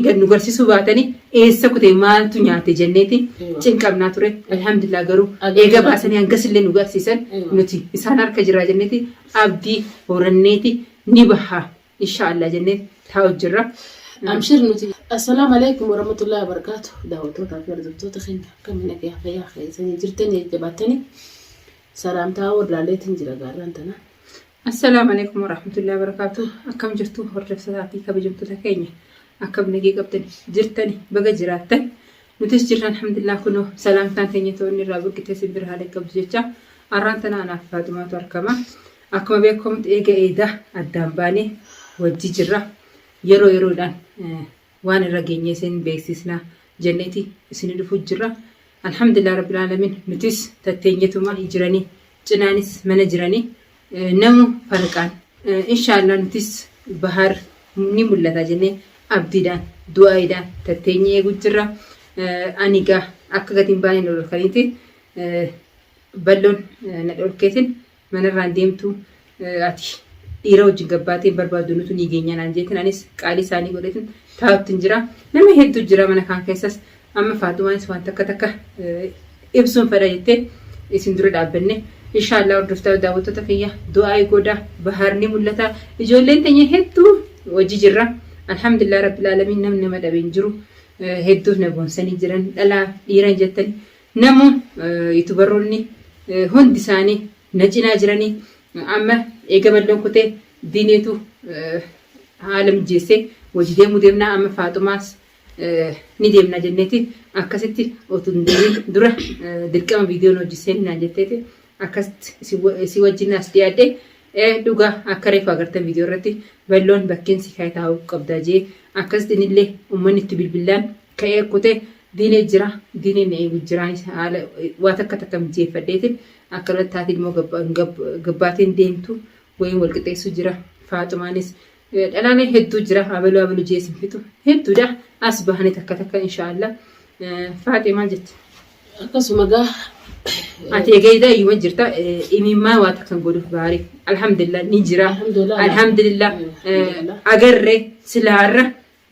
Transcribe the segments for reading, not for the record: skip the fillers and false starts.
Gad nu garsiisuu baatanii eessa kutee maaltu nyaate jenneeti cinqabnaa ture. Alhamdulillah garuu eega baasanii hangasillee nu garsiisan nuti isaan harka jiraa jenneeti abdii horanneeti ni baha inshaallah jenneeti taa'u jirra. أمشر نوتي السلام عليكم ورحمة الله وبركاته دعوتو تافير زبطو خين كم منك يا خيا خي سني جرتني جبتني سلام تاور لاليتن جرا غارنتنا السلام عليكم ورحمة الله وبركاته أكم جرتو هرف ساتي كبجمتو تكيني أكم نجي قبتني جرتني بقى جراتن نوتيس جران الحمد لله كنو سلام تانتني توني رابط كتسي برها لك بجيتشا أرانتنا أنا فاطمة تركما أكم بيكم إيجا إيدا الدنباني وجي جرا yeroodhaan waan irra geenye isin beeksisna jenneeti isin dhufu jira. Alhamdulillah rabbil alamin nutis tatteenyetuma jiranii cinaanis mana jiranii namu farqaan inshallah nutis bahar ni mul'ata jennee abdiidhaan du'aayidhaan tatteenyee gujjira. Aniga akka gatiin baay'een ol kaniiti balloon na dhorkeetin manarraan deemtu ati dhiira wajjin gabbaatee barbaadu nutu ni geenya naan jeetin anis qaalii isaanii godhatin taa'utti jira. Nama hedduu jira mana kan keessas amma Faaxumaanis waan takka ibsuun fedha jettee isin dura dhaabbanne inshallah hordoftaa daawwattoota kiyya du'aa godha bahar ni mul'ata. Ijoolleen teenya hedduu wajji jirra. Alhamdulillah rabbil alamin namni nama dhabeen jiru hedduu na boonsanii jiran dhalaa dhiiran jettani namu yuutubaroonni hundi isaanii na cinaa jiranii. Amma eega balloon kutee diineetu haala mijeessee hojii deemuu deemnaa amma Faaxumaas ni deemna jenneeti akkasitti otoo deemin dura dirqama viidiyoon hojjisee naan jetteeti akkasitti si wajjin as dhiyaadde dhugaa akka reefu agartan viidiyoo irratti balloon bakkeen si ka'ee taa'uu qabda jee akkasitti inillee uummanni itti bilbilaan ka'ee kutee diinee jira diineen eegu jiraan haala waa takka mijeeffadheetiin akka taati immoo gabbaatiin deemtu wayin wal qixxeessu jira. Faaxumaanis dhalaan hedduu jira abaluu jeesin fitu hedduudha as bahanii takka inshallah. Faaximaan jetti akkasuma gaa ati egeeda yuma jirta imimmaa waa takkan godhuuf gaarii alhamdulillah ni jira. Alhamdulillah agarree silaarra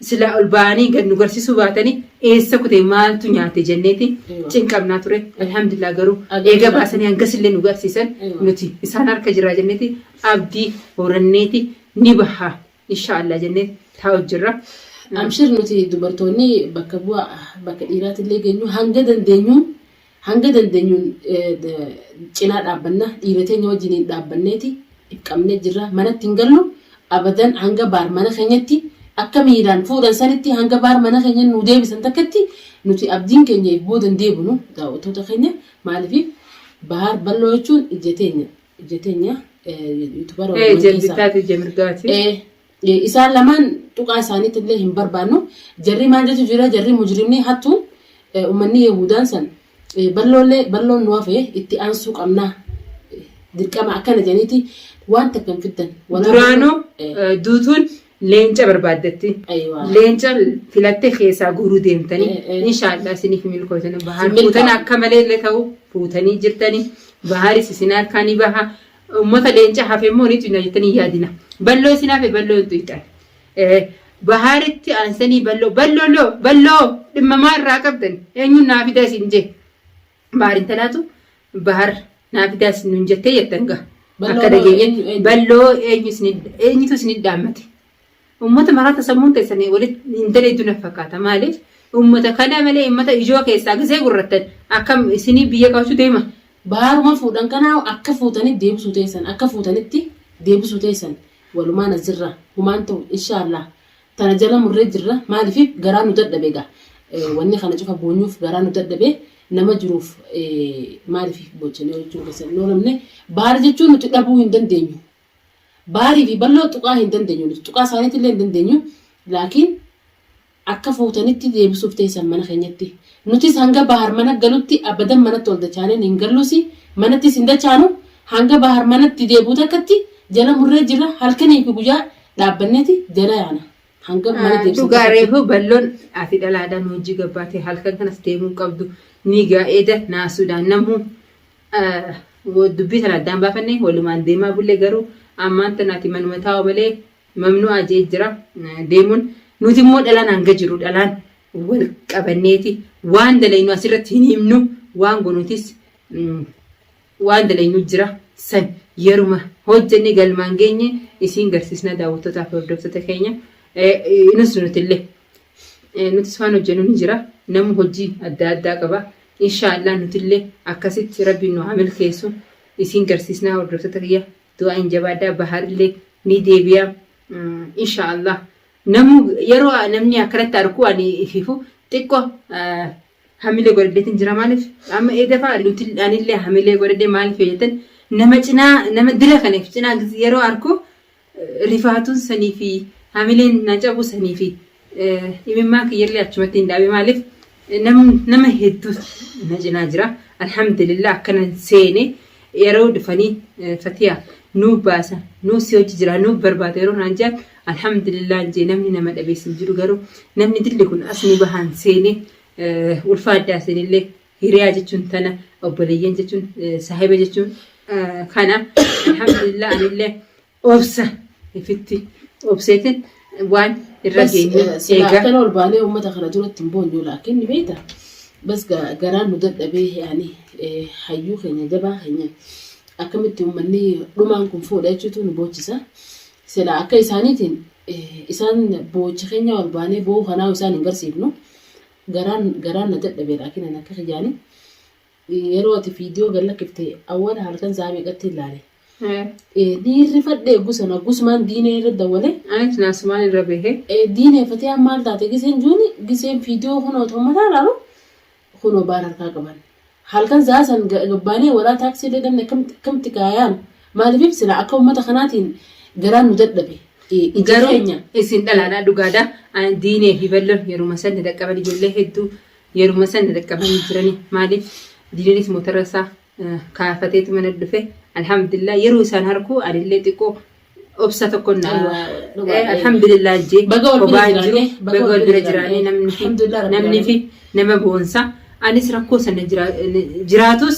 sila ol ba'anii gad nu garsiisuu baatanii eessa kutee maaltu nyaate jenneeti cinqabnaa ture. Alhamdulillah garuu eega baasanii hangasillee nu garsiisan nuti isaan harka jiraa jenneeti abdii horanneeti ni baha inshaallah jenneeti taa'u jirra. Amshir nuti dubartoonni bakka bu'aa bakka dhiiraatillee geenyu hanga dandeenyuun cinaa dhaabbanna dhiira teenya wajjiniin dhaabbanneeti qabnee jirra. Manatti hin gallu abadan hanga baar mana keenyatti akka miidhaan fuudhan sanitti hanga baar mana keenya nu deebisan takkatti nuti abdiin keenya boodan deebinu daawwattoota keenya maaliif bahar balloo jechuun ijjeteenya yuutubara isaan lamaan tuqaa isaaniitti illee hin barbaannu. Jarri maal jechu jira jarri mujrimni hattuun uummanni Yahudaan san balloon nu hafe itti aansuu qabnaa dirqama akkana janiiti waan takkan fiddan duraanoo duutuun leenca barbaaddatti leenca filattee keessaa guuruu deemtanii inshallah isiniif milkootan bahar fuutan akka malee illee ta'u fuutanii jirtanii baharis isin harkaanii baha ummata leenca hafe immoo ni xinna jettanii yaadina balloo isin hafe balloo hin tuytan baharitti aansanii balloo dhimmamaa irraa qabdan eenyuun naafida isin jee baarin talaatu bahar naafida isin nun jettee jettan gaa akka dhageenye balloo eenyutu isin dhaammate. Ummata maraata sammuun teessanii walitti hin daleedu na fakkaata maaliif ummata kana malee ummata ijoo keessaa gisee gurrattan akkam isinii biyya qabachu deema. Baharuma fuudhan kanaa akka fuutanii deebisuu teessan walumaan asirra humaan ta'u inshallah tana jala murree jirra maaliif garaa nu dadhabe gaa wanni kana cufa boonyuuf garaa nu dadhabe nama jiruuf maaliif boochanee hojjechuu keessan noolamne bahar jechuun nuti dhabuu hin dandeenyu. Baharii fi balloo tuqaa hin dandeenyu tuqaa isaaniitti illee hin dandeenyu laakiin akka fuutanitti deebisuuf teessan mana keenyatti nutis hanga bahar mana galutti abadan manatti ol dachaaneen hin galluusi manattis hin dachaanu hanga bahar manatti deebuu takkatti jala murree jirra halkanii fi guyyaa dhaabbanneeti jala yaana hanga mana deebisuu gaareefu balloon ati dhalaadhaan hojii gabbaatee halkan kanas deemuu qabdu ni gaa'eeda naasuudhaan namuu dubbii sana addaan baafannee walumaan deemaa bullee garuu ammaan tanaati manuma taa'u malee mamnuu ajee jira deemuun nuti immoo dhalaan hanga jiru dhalaan wal qabanneeti waan dalaynu asirratti hin himnu waan gonuutis waan dalaynu jira san yeruma hojjenne galmaan geenye isiin garsiisna daawwattootaa fi hordoftoota keenya inus nutillee nutis waan hojjennu ni jira namu hojii adda addaa qaba inshaallah nutillee akkasitti rabbiin nu haa milkeessu isiin garsiisnaa hordoftoota kiyya du'aa hin jabaadhaa baharillee ni deebi'a inshaallah namu yeroo namni akkanatti arku ani ififu xiqqoo hamilee godhadeetiin jira maaliif amma eedafa nuti anillee hamilee godhadee maaliif jettan nama cinaa nama dila kaniif cinaa yeroo arku rifaatuun sanii fi hamileen na cabu sanii fi imimmaa kiyyallee achumatti hin dhaabe maaliif nama hedduu na cinaa jira alhamdulillah akkana seene yeroo dhufanii fatiyaa nuu baasa nuu si hojii jira nuu barbaada yeroo naan jaan alhamdulillah jee namni nama dhabeessin jiru garuu namni dilli kun asni bahaan seene ulfaaddaa seenillee hiriyaa jechuun tana obboleeyyan jechuun saahiba jechuun kana alhamdulillah anillee obsa ifitti obseetin waan irra geenye eega kana ol baanee ummata kana duratti hin boonyu laakiin ni beeta bas garaan nu dadhabee yaani hayyuu keenya jabaa keenya akkamitti uummanni dhumaan kun fuudha jechuutu nu boochisa sila akka isaaniitiin isaan boochi keenya ol baanee boo kanaa isaan hin garsiifnu garaan na dadhabee laakiin an akka kijaani yeroo ati viidiyoo gallakifte awwala halkan zaamee qatti ilaale ni rifadhe gusana gusmaan diinee irra dawwale anis naasumaan irra behe diinee fatee maal taate giseen juuni giseen viidiyoo kunoo tommataa laalu kunoo baar harkaa qaban halkan zaasan gabbaanee walaa taaksiilee damne kamti kaayaan maaliif sila akka ummata kanaatiin garaan nu dadhabe garuu isin dhalaadhaa dhugaadhaa diinee fi balloon yeruma sanni dhaqqaban ijoollee hedduu yeruma sanni dhaqqabanii jiranii maaliif diineenis motora isaa kaafateetu mana dhufe alhamdulillah yeroo isaan harkuu anillee xiqqoo obsa tokko alhamdulillah jee baga wal bira jiraanii namni fi nama boonsa anis rakkoo sana jiraatus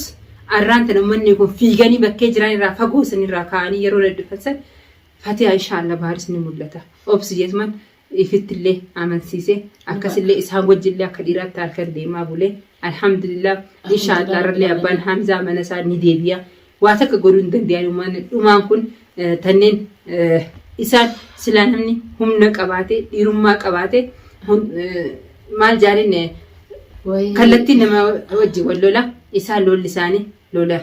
arraan tana uummanni kun fiiganii bakkee jiran irraa fagoo san irraa ka'anii yeroo laddufatsan fatihaa inshaallah baaris ni mul'ata obsi jeetuman ifittillee amansiise akkasillee isaan wajjillee akka dhiiraatti harkan deemaa bulee alhamdulillah inshaallah irrallee abbaan hamzaa mana isaa ni deebi'a waa takka godhuu hin danda'an dhumaan kun tanneen isaan silaa namni humna qabaate dhiirummaa qabaate maal jaalin kallattii nama wajjin wal lola isaan lolli isaanii lola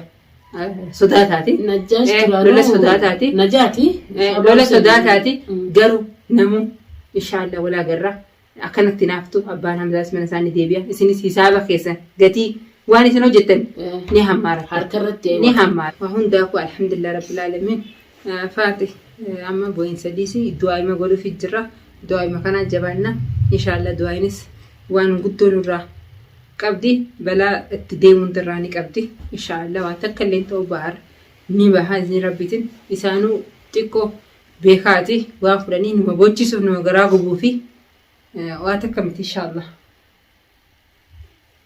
sodaataati lola sodaataati lola sodaataati garuu namu inshaallah walaa garraa akkanatti naaftu abbaan hamzaas mana isaanii deebi'a isinis hisaaba keessan gatii waan isin hojjettan ni hammaara harkarratti ni hammaara waa hundaafuu alhamdulillah rabbil aalamiin faati amma boo'insa dhiisii du'aa'ima godhuuf jirra du'aa'ima kanaa jabaanna inshaallah du'aa'inis waan guddoo nurraa qabdi balaa itti deemuun irraa ni qabdi inshaallah waan takka illee ta'uu bahar ni bahaa isin rabbitiin isaanuu xiqqoo beekaati waan fudhanii numa bochisuuf numa garaa gubuu fi waan takka miti inshaallah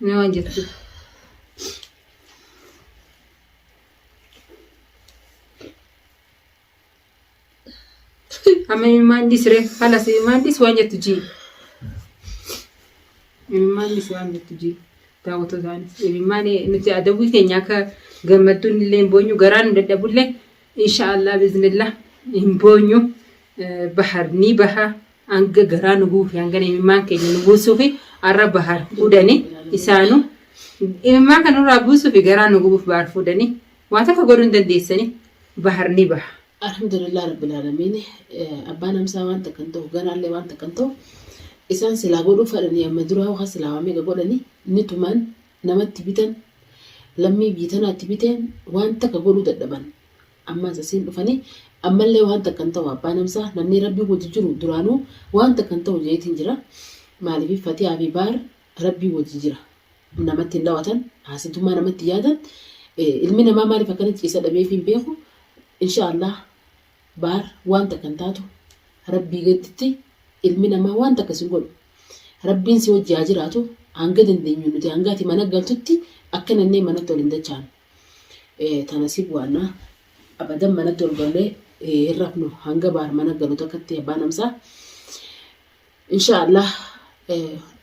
ni waan jettu amma imandis re halas imandis waan jettu ji imandis waan jettu ji daawwatoo isaanis imani nuti adabuu keenya akka gammadduun illee hin boonyu garaan nu dadhabullee inshaallah biiznillah hin boonyu bahar ni baha anga garaa nu guufi hanga imimmaan keenya nu buusuufi arra bahar fuudhanii isaanu imimmaa kanurraa buusuufi garaa nu guufi bahar fuudhanii waan takka godhuu hin dandeessanii bahar ni baha alhamdulillah rabbil alamin abbaan hamsaa waan takkan ta'u ganaallee waan takkan ta'u isaan silaa godhuu fadhanii amma duraa waa silaa waamee godhanii ni tuman namatti bitan lammii biitanaatti biteen waan takka godhuu dadhaban ammas asiin dhufanii ammallee waan takkan ta'u abbaan hamsaa namni rabbii wajji jiru duraanuu waan takkan ta'u jeetiin jira maaliif fatihaa fi baar rabbii wajji jira namatti hin dhawatan haasittummaa namatti yaadan ilmi namaa maaliif akkana ciisa dhabeef hin beeku inshaallah baar waan takkan taatu rabbii gadditti ilmi namaa waan takka si godhu rabbiin si wajji haa jiraatu hanga dandeenyu nuti hanga ati mana galtutti akka nannee manatti ol hin dachaan. Tanasib waana abadan manatti ol galee hirrafnu hanga baar mana galu takkatti abbaan amsaa. Inshaallah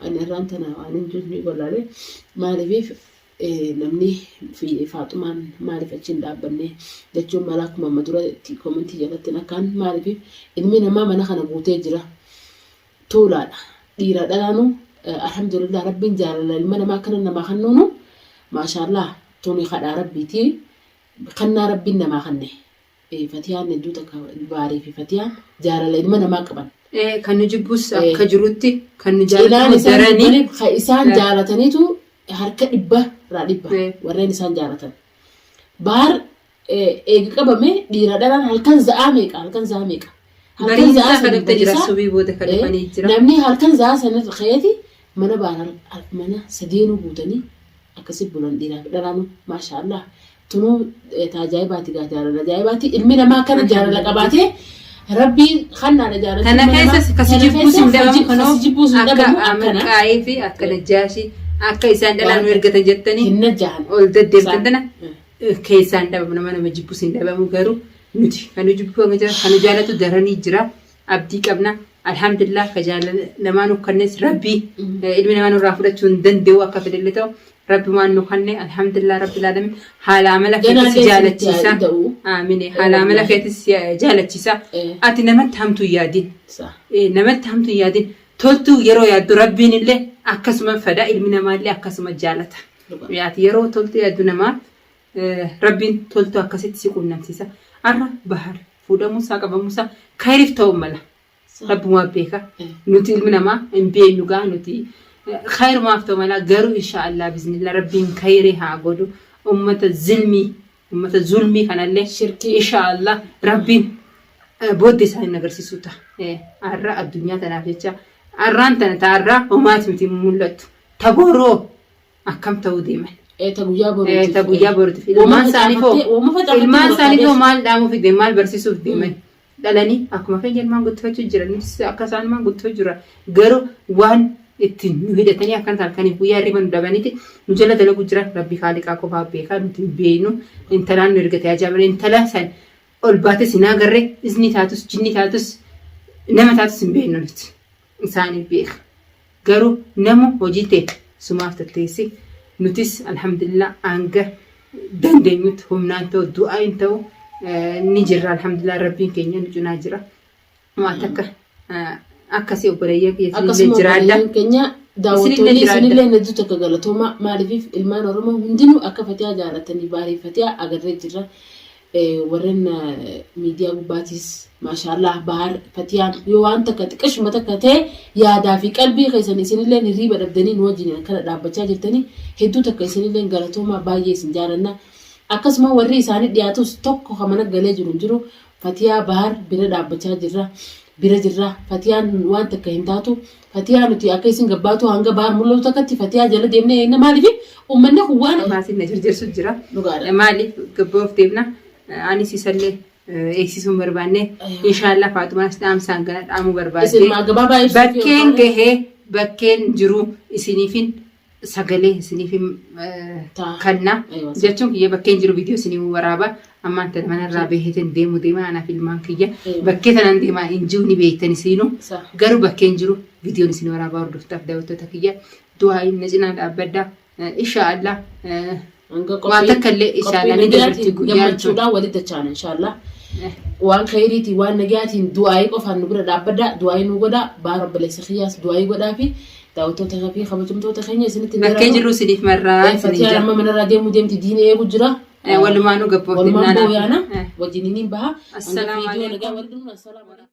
ani irraan tana waan hin jirne golaalee maaliif namni Faaxumaan maaliif achi hin dhaabbanne jechuun mala akkuma amma dura koomentii jalatti nakkaan maaliif ilmi namaa mana kana guutee jira. Tuulaadha dhiira dhalaanu alhamdulillah rabbiin jaalala ilma namaa kana namaa kannuunu maashaallah tuni kadhaa rabbiiti kannaa rabbiin namaa kanne Fatiyaan hedduu takka baarii fi Fatiyaan jaalala ilma namaa qaban. Kan nu jibbus akka jirutti kan nu jaalatan daranii isaan jaalataniitu harka dhibba warreen isaan jaalatan. Baar eegi qabame dhiira dhalaan halkan za'aa meeqa. Halkan za'aa sanatti jira subii booda kan dhufanii jira. Namni halkan za'aa sanatti ka'eeti mana baara mana sadeenuu guutanii akkasii bulan dhiiraa dhalaanu maashaallah tunuu tajaajibaati gaa jaalala ajaa'ibaati ilmi namaa kana jaalala qabaatee rabbiin kannaadha jaalala. Kana keessas kasi jibbuus hin dhabamu kanoo akka amanqaa'ee fi akka najjaashii akka isaan dhalaan ergatan jettanii hin najjaan ol deddeebitan tana keessaan dhabamu nama jibbuus hin dhabamu garuu nuti kan jibbu kan jaalatu daranii jira abdii qabna. Alhamdulillah ka jaalala namaan ukkannes rabbii ilmi namaan irraa fudhachuu hin danda'u akka fedhalle ta'u rabbi waan nu kanne alhamdulillah rabbil alamin haala amala keetis jaalachiisa. Amiin haala amala keetis jaalachiisa. Ati namatti hamtu yaadin toltu yeroo yaaddu rabbiin illee akkasuma fada ilmi namaa illee akkasuma jaalata. Ati yeroo toltu yaaddu namaa rabbiin toltu akkasitti si quunnamsiisa. Arra bahar fuudhamuusaa qabamuusaa kayriif ta'uu mala. Rabbumaa beeka nuti ilmi namaa hin beeknu gaa nuti khayrumaaf ta'u mala garuu inshaallah biiznillah rabbiin khayrii haa godhu ummata zulmii kanallee shirkii inshaallah rabbiin booddee isaanii agarsiisuu ta'a. Arra addunyaa tanaaf jecha arraan tana ta'arraa homaati miti mul'attu tagooroo akkam ta'uu deeman. Guyyaa boruutiif ilmaan isaaniifoo maal dhaamuuf deeman maal barsiisuuf deeman. Dhalanii akkuma feenya ilmaan guddifachuu jiranis akka isaan ilmaan guddifachuu jira garuu waan ittiin nu hidhatanii akkan halkaniif guyyaa hirriba nu dhabaniiti nu jala dalagu jira rabbi haaliqaa qofaa beekaa nuti hin beeknu intalaan nu ergatee ajaa'ibanii intala san ol baate sinaa garree isni taatus jinni taatus nama taatus hin beeknu nuti isaanii beeka garuu namu hojii ta'e sumaaf tatteessi nutis alhamdulillah hanga dandeenyutti humnaan ta'u du'aa hin ta'u. Ni jirra alhamdulillah rabbiin keenya nu cinaa jira. Waan takka akkasii obboleeyyan keenya jiraadha. Keenya daawwattoonni isinillee hedduu takka galatooma maaliif ilmaan Oromoo hundinuu akka Fatiyaa jaalatanii bareeffatiyaa agarree jirra. Warreen miidiyaa gubbaatis maashaallah bahar Fatiyaan yoo waan takka xiqqashuma takka ta'e yaadaa fi qalbii keessan isinillee hirriba dhabdanii nu wajjin kana dhaabbachaa jirtanii hedduu takka isinillee galatooma baay'ee isin jaalanna. Akkasuma warri isaanii dhiyaatus tokko kamana galee jiru Fatiyaa bahar bira dhaabbachaa jirra Fatiyaan waan takka hin taatu Fatiyaa nuti akka isin gabbaatu hanga bahar mul'atu takkatti Fatiyaa jala deemnee maaliif uummanni kun waan maatiin na jirjersu jira maaliif gabboof deemna anis isallee eegsisuun barbaanne inshaallah Faaxumaan dhaamsaan gana dhaamuu barbaadde bakkeen gahee bakkeen jiru isiniifin sagalee isiniif kanna jechuun kiyya bakkeen jiru viidiyoo isinii waraaba ammaan tana manarraa beekatan deema anaaf ilmaan kiyya bakkee tanan deemaa hin jiru ni beektan isiinu garuu bakkeen jiru viidiyoon isinii waraabaa hordoftaaf daawwattoota kiyya du'aa inni cinaa dhaabbadda inshaallah waan takka illee inshaallah ni dabarti gammachuudhaan walitti dachaan inshaallah waan khayriitii waan nagaatiin du'aa qofaan nu bira dhaabbadda du'aa nu godha baara obboleessa kiyyaas du'aa godhaa fi daawwattoota fi kabajamtoota keenya isinitti bakkee jiru siniif marraa Fatiyaan amma manarraa deemti diina eegu jira walumaanuu gabboof wajjiniin baha. Assalaamu alaikum.